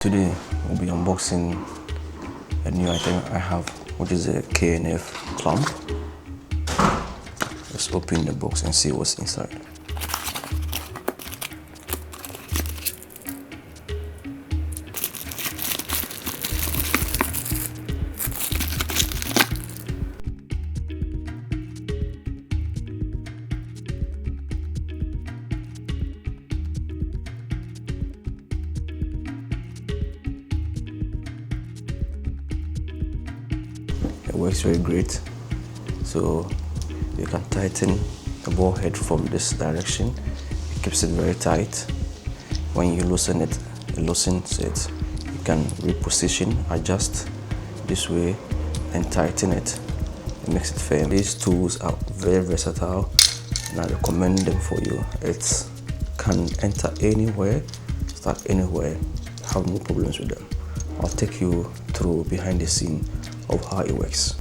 Today we'll be unboxing a new item I have, which is a KNF clamp. Let's open the box and see what's inside. It works very great. So you can tighten the ball head from this direction. It keeps it very tight. When you loosen it, it loosens it. You can reposition, adjust this way and tighten it. It makes it firm. These tools are very versatile and I recommend them for you. It can enter anywhere, start anywhere. Have no problems with them. I'll take you through behind the scene of how it works.